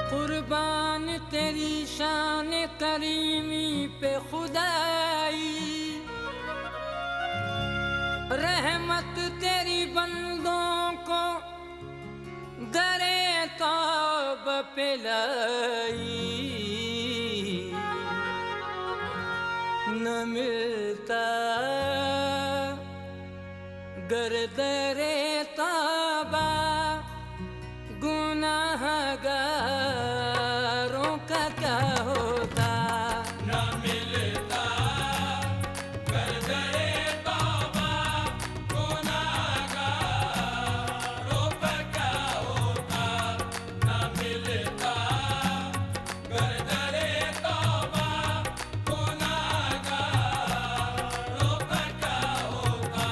कुर्बान तेरी शान करीमी पे खुदाई, रहमत तेरी बंदों को दरे तौबा पे लाई। न मिलता गर दरे तौबा गुनाहगारों का क्या होता। न मिलता गर दरे तौबा गुनाहगारों का क्या होता। न मिलता गर दरे तौबा गुनाहगारों का क्या होता।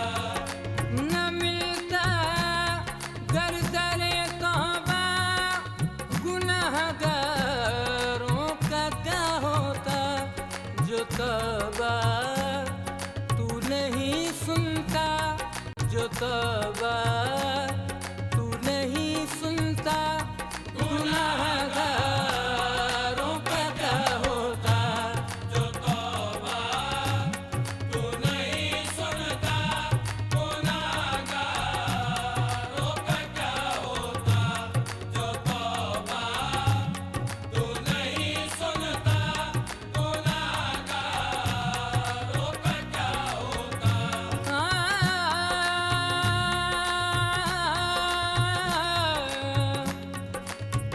न मिलता गर दरे तौबा गुनाहगारों का क्या होता। जो तौबा तू नहीं सुनता, जो तौबा तू नहीं सुनता, गुनाहगारों का क्या होता। जो तौबा तू नहीं सुनता गुनाहगारों का क्या होता। जो तौबा तू नहीं सुनता गुनाहगारों का क्या होता।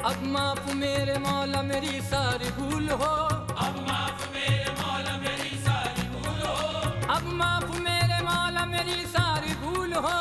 अब माफ मेरे मौला मेरी सारी भूल हो। अब माफ मेरे मौला मेरी सारी भूल हो। अब माफ मेरे मौला मेरी सारी भूल हो।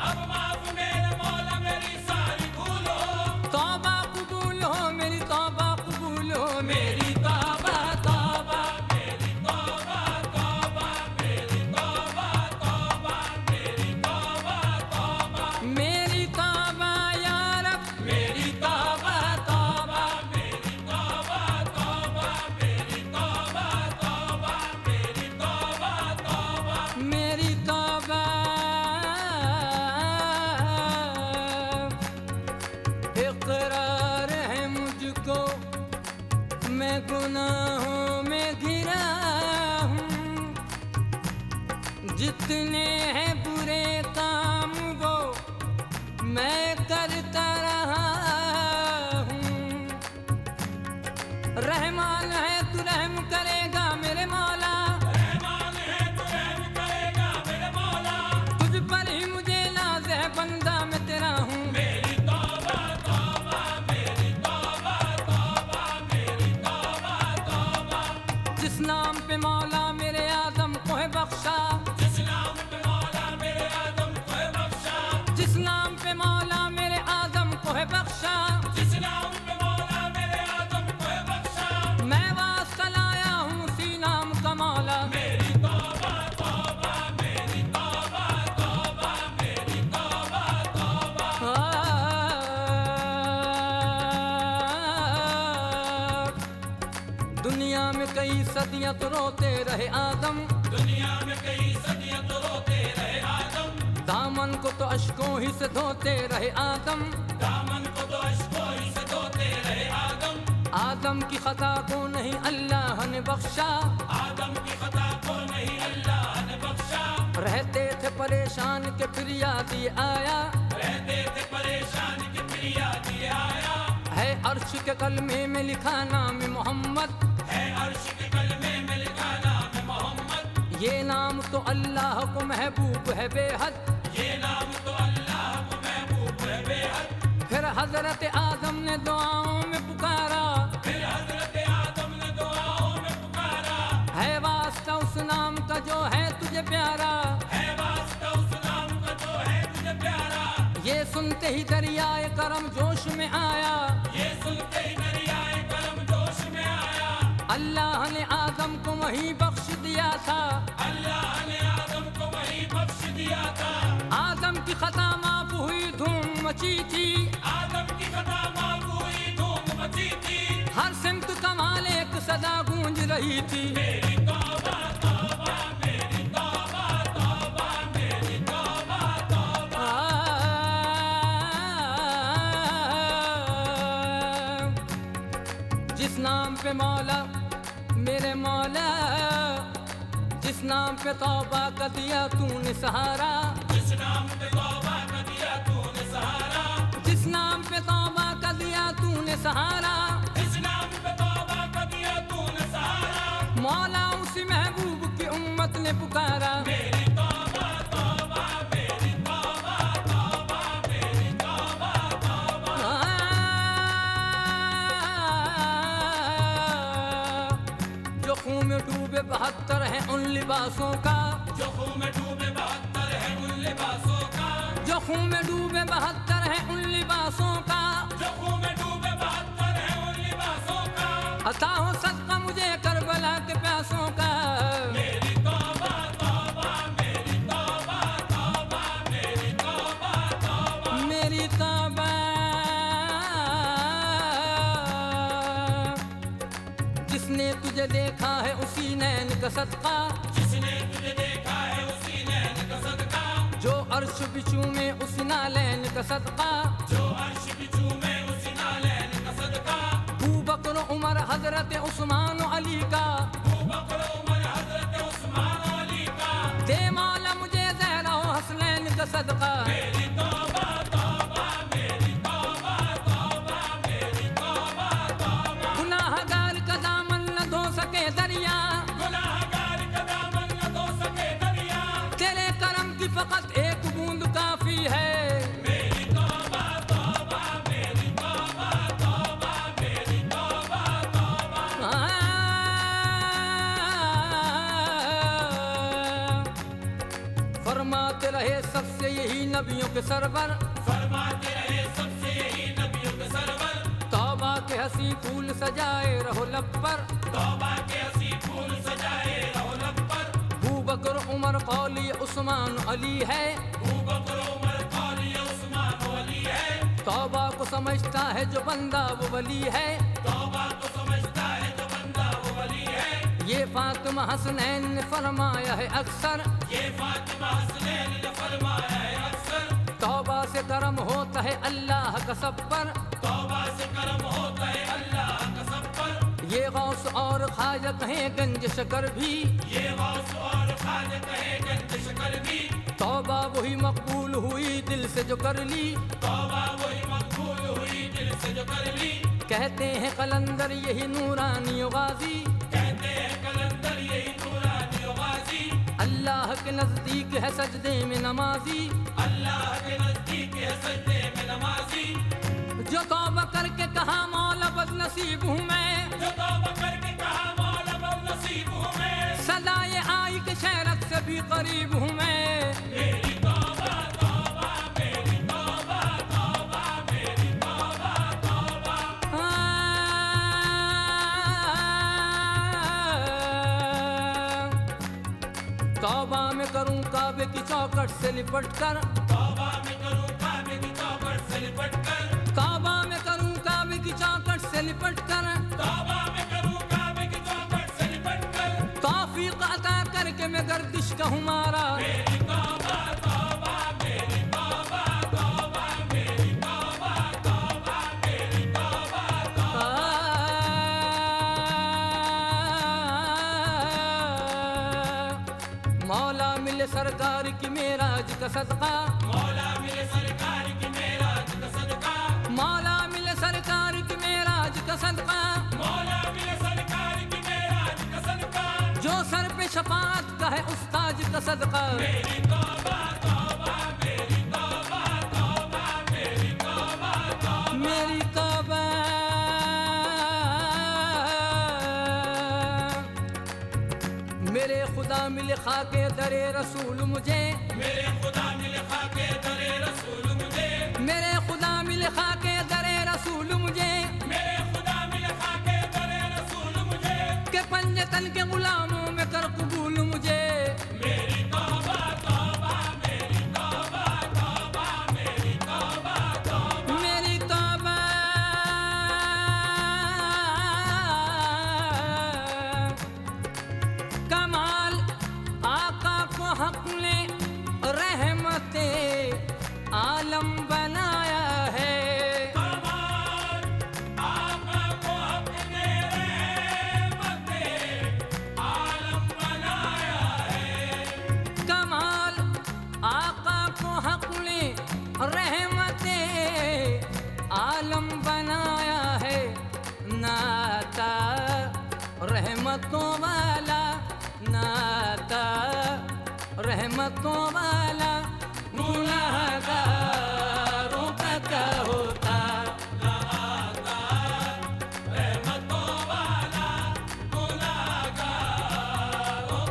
अब माफ मेरे मौला मेरी सारी भूल हो। तौबा कबूल हो मेरी तौबा कबूल हो मेरी तौबा तौबा मेरी तौबा तौबा मेरी तौबा तौबा मेरी तौबा तौबा मेरी तौबा या रब मेरी तौबा तौबा मेरी तौबा तौबा मेरी तौबा तौबा मेरी तौबा तौबा मेरी तौबा। इकरार है मुझको मैं गुनाहों में घिरा हूँ। जितने हैं बुरे काम वो मैं करता रहा हूँ। रहमान है तू रहम करेगा मेरे मौला, रहमान है तू रहम करेगा मेरे मौला। तुझ पर ही मुझे नाज है बंदा मैं तेरा हूँ। मेरी तौबा तौबा मेरी तौबा तौबा मेरी तौबा तौबा। जिस नाम पे मौला मेरे आदम को है बख्शा, जिस नाम पे मौला मेरे आदम को है बख्शा। जिस नाम पे मौला मेरे आदम को है बख्शा, जिस नाम पे मौला मेरे आदम को है बख्शा। मैं वास्ता लाया हूँ उसी नाम का मौला। मेरी तौबा तौबा मेरी तौबा तौबा मेरी तौबा तौबा। दुनिया में कई सदियां तो रोते रहे आदम, दुनिया में कई सदियां तो रोते रहे आदम। दामन को तो अश्कों ही से धोते रहे आदम। दामन को तो अश्कों ही से धोते रहे आदम। आदम की खता को नहीं अल्लाह ने बख्शा, आदम की खता को नहीं अल्लाह ने बख्शा। रहते थे परेशान के फिर याद ये आया, रहते थे परेशान के फिर याद ये आया। है अर्श के कलमे में लिखा नाम मोहम्मद। है अर्श के कलमे में लिखा नाम मोहम्मद। ये नाम तो अल्लाह को महबूब है बेहद। ये नाम तो अल्लाह को महबूब है बेहद। फिर हजरत आदम ने दुआओं में पुकारा, फिर हजरत आदम ने दुआओं में पुकारा। है वास्ता उस नाम का जो है तुझे प्यारा। है वास्ता उस नाम का जो है तुझे प्यारा। ये सुनते ही दरियाए करम जोश में आया, ये सुनते ही दरियाए करम जोश में आया। अल्लाह ने आदम को वहीं बख्श दिया था। सदा गूंज रही थी। मेरी तौबा तौबा मेरी तौबा तौबा मेरी तौबा तौबा। जिस नाम पे मौला मेरे मौला, जिस नाम पे तौबा का दिया तूने सहारा, जिस नाम पे तौबा का दिया तूने सहारा, जिस नाम पे तौबा का दिया तूने सहारा, जिस नाम पे तौबा का दिया तूने सहारा। मौला उसी महबूब की उम्मत ने पुकारा। मेरी तौबा तौबा मेरी तौबा तौबा मेरी तौबा तौबा। जो खून में डूबे 72 हैं उन लिबासों का, जो खून में डूबे 72 है उन लिबासों का, जो खून में डूबे 72 हैं उन लिबासों का, जो खून में डूबे 72 है उन लिबासों का। अता हो सदका मुझे करबला के प्यासों का। मेरी तौबा तौबा मेरी तौबा तौबा मेरी तौबा तौबा। मेरी तौबा जिसने तुझे देखा है उसी नैन का सदका, जिसने तुझे देखा है उसी नैन का सदका, जो अर्श बिचू में उसी नालैन का सदका, जो अर्श बिचू में उसी नालैन का सदका। अबू बकर उमर हजरत उस्मान अली का, अबू बकर उमर हजरत उस्मान अली का। दे मौला मुझे ज़हरा व हसनैन का सदका। मेरी तौबा तौबा मेरी तौबा तौबा मेरी तौबा तौबा। गुनाहगार का दामन न धो सके दरिया, गुनाहगार का दामन न धो सके दरिया। तेरे करम की फकत एक बूंद काफी है। मेरी तौबा तौबा मेरी तौबा तौबा मेरी तौबा तौबा। फरमाते रहे सबसे यही नबियों के सरवर, फरमाते रहे सबसे यही नबियों के सरवर। तौबा के हसी फूल सजाए रहो लब पर, तौबा के हसी फूल सजाए रहो लब पर। अबू बकर उमर कौली उस्मान अली है, अबू बकर उमर कौली उस्मान अली है। तौबा को समझता है जो बंदा वो वली है। तौबा को समझता है जो बंदा वो वली है। ये फातिमा हसनैन ने फरमाया है अक्सर, ये फातिमा हसनैन ने फरमाया है अक्सर। तौबा से करम होता है अल्लाह का सब पर, तौबा से करम होता है अल्लाह का सब पर। ये गौस और ख्वाजा कहें गंज शकर भी, ये गौस और ख्वाजा कहे गंज शकर भी। तौबा वही मकबूल हुई दिल से जो कर ली, तौबा वही मकबूल हुई दिल से जो कर ली। कहते हैं कलंदर यही नूरानी गाजी, कहते हैं कलंदर यही नूरानी गाजी। अल्लाह के नजदीक है सजदे में नमाजी, अल्लाह के नजदीक है सजदे में नमाजी। जो तौबा करके कहा मौला बदनसीब हूँ मैं, जो तौबा करके कहा मौला बदनसीब हूँ मैं। सदा ये आई के शहरत से भी करीब हूँ मैं। मेरी तौबा तौबा मेरी तौबा तौबा मेरी तौबा तौबा। तौबा में करूं काबे की चौखट से लिपट कर, तौबा में करूं काबे की चौखट से लिपट कर। तौबा में करूं काबे की चौखट से लिपट कर, तौबा में करूं काबे की चौखट से लिपट कर। तौफीक अता करके मैं गर्दिश कहूँ मारा। मेरी तौबा तौबा मेरी तौबा तौबा मेरी तौबा तौबा मेरी तौबा तौबा। मौला मिले सरकार की मेराज का सदका, मौला मिले सरकार की मेराज का सदका। मौला मिले सरकार की मेराज का सदका, मौला मिले सरकार की मेराज का सदका। जो सर पे शफाअत का है उस्ताज का सदका। मेरी तौबा तौबा मेरी तौबा तौबा मेरी तौबा तौबा। मेरी तौबा मेरे खुदा मिले खाके दरे रसूल मुझे, मेरे खुदा मिले खाके दरे रसूल मुझे। मेरे खुदा मिले खाके दरे रसूल मुझे, मेरे खुदा मिले खाके दरे रसूल मुझे। के पंजतन के गुलामों में कर कबूल मुझे। मेरी तौबा तौबा मेरी तौबा तौबा मेरी तौबा तौबा। मेरी तौबा रहमतों वाला गुनाहगारों का क्या होता। रहमतों वाला गुनाहगारों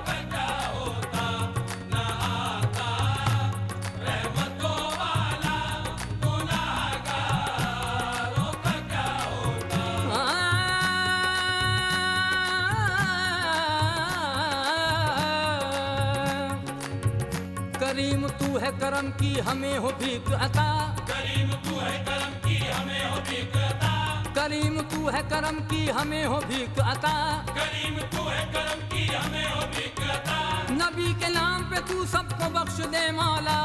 का क्या होता। ना आता रहमतों वाला गुनाहगारों का क्या होता। करीम तू है करम की हमें हो भीख अता। करीम तू है करम की हमें हो भीख अता। करीम तू है करम की हमें हो भीख अता। करीम तू है करम की हमें हो भीख अता। नबी के नाम पे तू सबको बख्श दे मौला।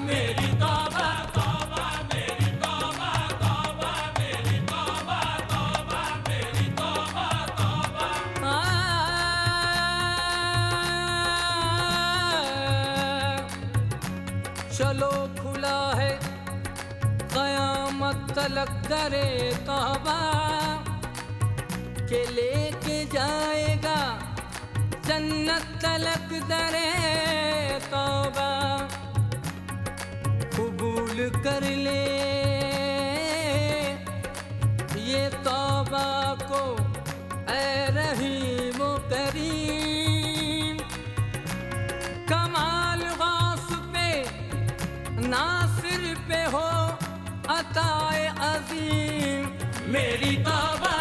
मेरी तौबा तौबा मेरी तौबा तौबा मेरी तौबा तौबा मेरी तौबा तौबा। चलो खुला है क़यामत तलक दरे तौबा के लेके जाएगा जन्नत तलक दरे तौबा। कबूल कर ले ये तौबा को ऐ रहीम व करीम। कमाल गौस पे नासिर पे हो अताए अजीम। मेरी तौबा